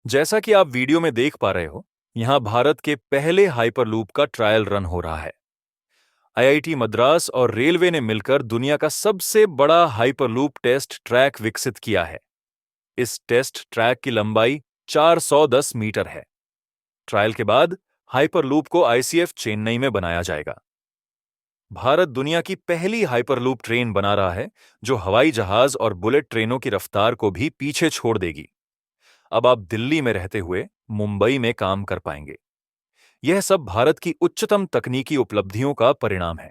जैसा कि आप वीडियो में देख पा रहे हो, यहाँ भारत के पहले हाइपरलूप का ट्रायल रन हो रहा है। आईआईटी मद्रास और रेलवे ने मिलकर दुनिया का सबसे बड़ा हाइपरलूप टेस्ट ट्रैक विकसित किया है। इस टेस्ट ट्रैक की लंबाई 410 मीटर है। ट्रायल के बाद हाइपरलूप को आईसीएफ चेन्नई में बनाया जाएगा। भारत दुनिया की पहली हाइपरलूप ट्रेन बना रहा है, जो हवाई जहाज और बुलेट ट्रेनों की रफ्तार को भी पीछे छोड़ देगी। अब आप दिल्ली में रहते हुए मुंबई में काम कर पाएंगे। यह सब भारत की उच्चतम तकनीकी उपलब्धियों का परिणाम है।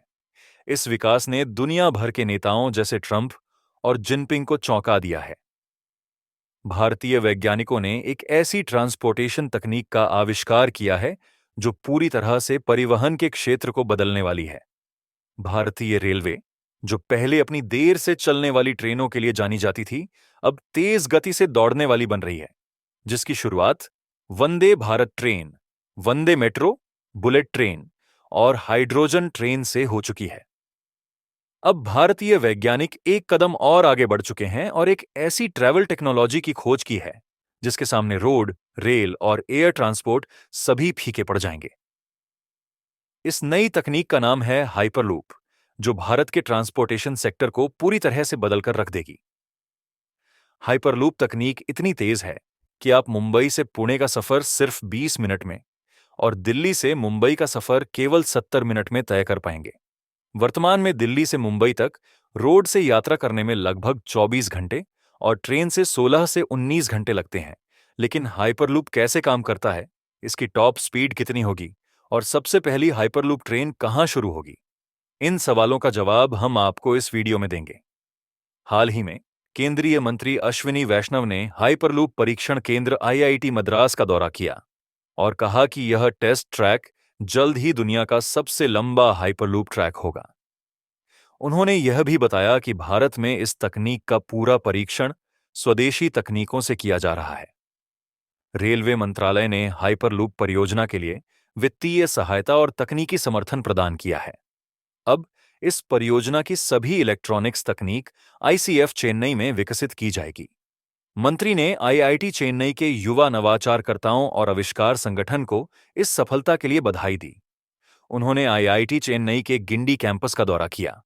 इस विकास ने दुनिया भर के नेताओं जैसे ट्रंप और जिनपिंग को चौंका दिया है। भारतीय वैज्ञानिकों ने एक ऐसी ट्रांसपोर्टेशन तकनीक का आविष्कार किया है जो पूरी तरह से परिवहन के क्षेत्र को बदलने वाली है। भारतीय रेलवे, जो पहले अपनी देर से चलने वाली ट्रेनों के लिए जानी जाती थी, अब तेज गति से दौड़ने वाली बन रही है, जिसकी शुरुआत वंदे भारत ट्रेन, वंदे मेट्रो, बुलेट ट्रेन और हाइड्रोजन ट्रेन से हो चुकी है। अब भारतीय वैज्ञानिक एक कदम और आगे बढ़ चुके हैं और एक ऐसी ट्रैवल टेक्नोलॉजी की खोज की है जिसके सामने रोड, रेल और एयर ट्रांसपोर्ट सभी फीके पड़ जाएंगे। इस नई तकनीक का नाम है हाइपरलूप, जो भारत के ट्रांसपोर्टेशन सेक्टर को पूरी तरह से बदलकर रख देगी। हाइपरलूप तकनीक इतनी तेज है कि आप मुंबई से पुणे का सफर सिर्फ 20 मिनट में और दिल्ली से मुंबई का सफर केवल 70 मिनट में तय कर पाएंगे। वर्तमान में दिल्ली से मुंबई तक रोड से यात्रा करने में लगभग 24 घंटे और ट्रेन से 16 से 19 घंटे लगते हैं। लेकिन हाइपरलूप कैसे काम करता है, इसकी टॉप स्पीड कितनी होगी और सबसे पहली हाइपरलूप ट्रेन कहां शुरू होगी, इन सवालों का जवाब हम आपको इस वीडियो में देंगे। हाल ही में केंद्रीय मंत्री अश्विनी वैष्णव ने हाइपरलूप परीक्षण केंद्र आईआईटी मद्रास का दौरा किया और कहा कि यह टेस्ट ट्रैक जल्द ही दुनिया का सबसे लंबा हाइपरलूप ट्रैक होगा। उन्होंने यह भी बताया कि भारत में इस तकनीक का पूरा परीक्षण स्वदेशी तकनीकों से किया जा रहा है। रेलवे मंत्रालय ने हाइपरलूप परियोजना के लिए वित्तीय सहायता और तकनीकी समर्थन प्रदान किया है। अब इस परियोजना की सभी इलेक्ट्रॉनिक्स तकनीक आईसीएफ चेन्नई में विकसित की जाएगी। मंत्री ने आईआईटी चेन्नई के युवा नवाचारकर्ताओं और आविष्कार संगठन को इस सफलता के लिए बधाई दी। उन्होंने आईआईटी चेन्नई के गिंडी कैंपस का दौरा किया,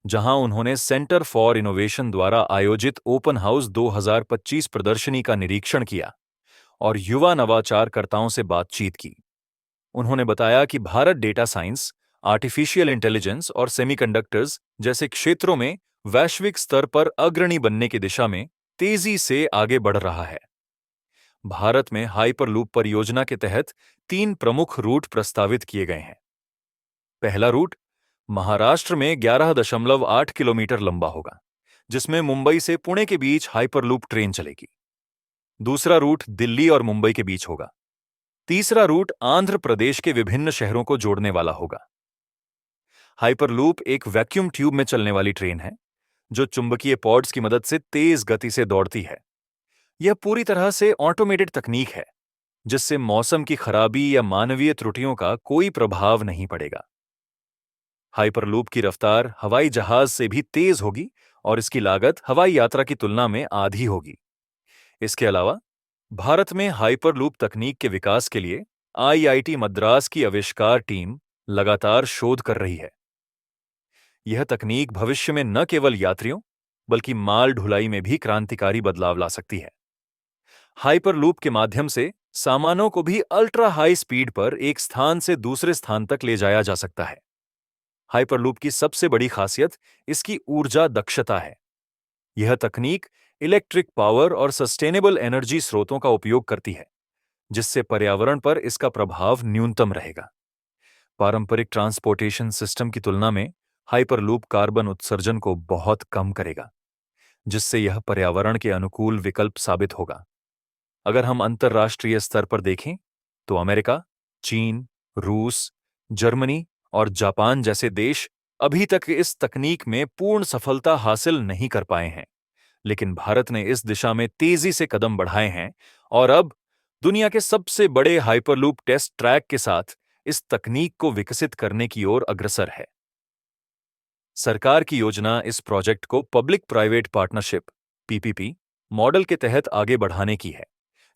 जहां उन्होंने सेंटर फॉर इनोवेशन द्वारा आयोजित ओपन हाउस 2025 प्रदर्शनी का निरीक्षण किया और युवा नवाचारकर्ताओं से बातचीत की। उन्होंने बताया कि Bharat data science, artificial intelligence और सेमीकंडक्टर्स जैसे क्षेत्रों में वैश्विक स्तर पर अग्रणी बनने की दिशा में तेजी से आगे बढ़ रहा है। भारत में हाइपरलूप परियोजना के तहत 3 प्रमुख रूट प्रस्तावित किए गए हैं। पहला रूट महाराष्ट्र में 11.8 किलोमीटर लंबा होगा, जिसमें मुंबई से पुणे के बीच हाइपरलूप ट्रेन चलेगी। दूसरा रूट दिल्ली और मुंबई के बीच होगा। तीसरा रूट आंध्र प्रदेश के विभिन्न शहरों को जोड़ने वाला होगा। हाइपरलूप एक वैक्यूम ट्यूब में चलने वाली ट्रेन है, जो चुंबकीय पॉड्स की मदद से तेज गति से दौड़ती है। यह पूरी तरह से ऑटोमेटेड तकनीक है, जिससे मौसम की खराबी या मानवीय त्रुटियों का कोई प्रभाव नहीं पड़ेगा। हाइपरलूप की रफ्तार हवाई जहाज से भी तेज होगी और इसकी लागत हवाई यात्रा की तुलना में आधी होगी। इसके अलावा भारत में हाइपरलूप तकनीक के विकास के लिए आईआईटी मद्रास की आविष्कार टीम लगातार शोध कर रही है। यह तकनीक भविष्य में न केवल यात्रियों बल्कि माल ढुलाई में भी क्रांतिकारी बदलाव ला सकती है। हाइपरलूप के माध्यम से सामानों को भी अल्ट्रा हाई स्पीड पर एक स्थान से दूसरे स्थान तक ले जाया जा सकता है। हाइपरलूप की सबसे बड़ी खासियत इसकी ऊर्जा दक्षता है। यह तकनीक इलेक्ट्रिक पावर और सस्टेनेबल एनर्जी स्रोतों का उपयोग करती है, जिससे पर्यावरण पर इसका प्रभाव न्यूनतम रहेगा। पारंपरिक ट्रांसपोर्टेशन सिस्टम की तुलना में हाइपरलूप कार्बन उत्सर्जन को बहुत कम करेगा, जिससे यह पर्यावरण के अनुकूल विकल्प साबित होगा। अगर हम अंतर्राष्ट्रीय स्तर पर देखें, तो अमेरिका, चीन, रूस, जर्मनी और जापान जैसे देश अभी तक इस तकनीक में पूर्ण सफलता हासिल नहीं कर पाए हैं, लेकिन भारत ने इस दिशा में तेजी से कदम बढ़ाए हैं और अब दुनिया के सबसे बड़े हाइपरलूप टेस्ट ट्रैक के साथ इस तकनीक को विकसित करने की ओर अग्रसर है। सरकार की योजना इस प्रोजेक्ट को public private partnership (PPP) model के तहत आगे बढ़ाने की है,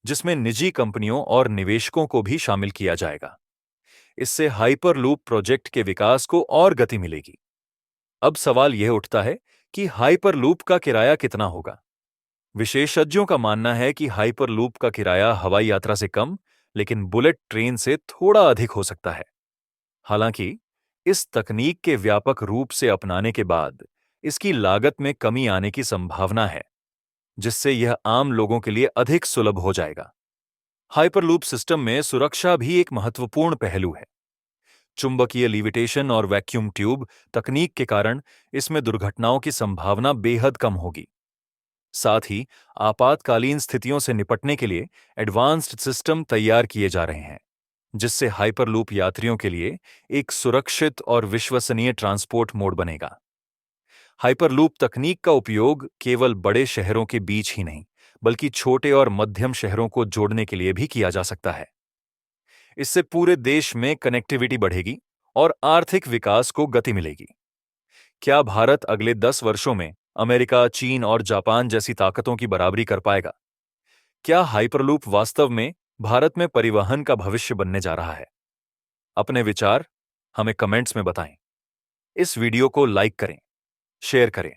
जिसमें निजी कंपनियों और निवेशकों को भी शामिल किया जाएगा। इससे हाइपरलूप प्रोजेक्ट के विकास को और गति मिलेगी। अब सवाल यह उठता है कि हाइपरलूप का किराया कितना होगा। विशेषज्ञों का मानना है कि हाइपरलूप का किराया हवाई यात्रा से कम, लेकिन बुलेट ट्रेन से थोड़ा अधिक हो सकता है। हालांकि इस तकनीक के व्यापक रूप से अपनाने के बाद इसकी लागत में कमी आने की संभावना है, जिससे यह आम लोगों के लिए अधिक सुलभ हो जाएगा। हाइपरलूप सिस्टम में सुरक्षा भी एक महत्वपूर्ण पहलू है। चुंबकीय लीविटेशन और वैक्यूम ट्यूब तकनीक के कारण इसमें दुर्घटनाओं की संभावना बेहद कम होगी। साथ ही आपातकालीन स्थितियों से निपटने के लिए एडवांस्ड सिस्टम तैयार किए जा रहे हैं, जिससे हाइपरलूप यात्रियों के लिए एक सुरक्षित और विश्वसनीय ट्रांसपोर्ट मोड बनेगा। हाइपरलूप तकनीक का उपयोग केवल बड़े शहरों के बीच ही नहीं, बल्कि छोटे और मध्यम शहरों को जोड़ने के लिए भी किया जा सकता है। इससे पूरे देश में कनेक्टिविटी बढ़ेगी और आर्थिक विकास को गति मिलेगी। क्या भारत अगले 10 वर्षों में अमेरिका, चीन और जापान जैसी ताकतों की बराबरी कर पाएगा? क्या हाइपरलूप वास्तव में भारत में परिवहन का भविष्य बनने जा रहा है? अपने विचार हमें कमेंट्स में बताएं। इस वीडियो को लाइक करें, शेयर करें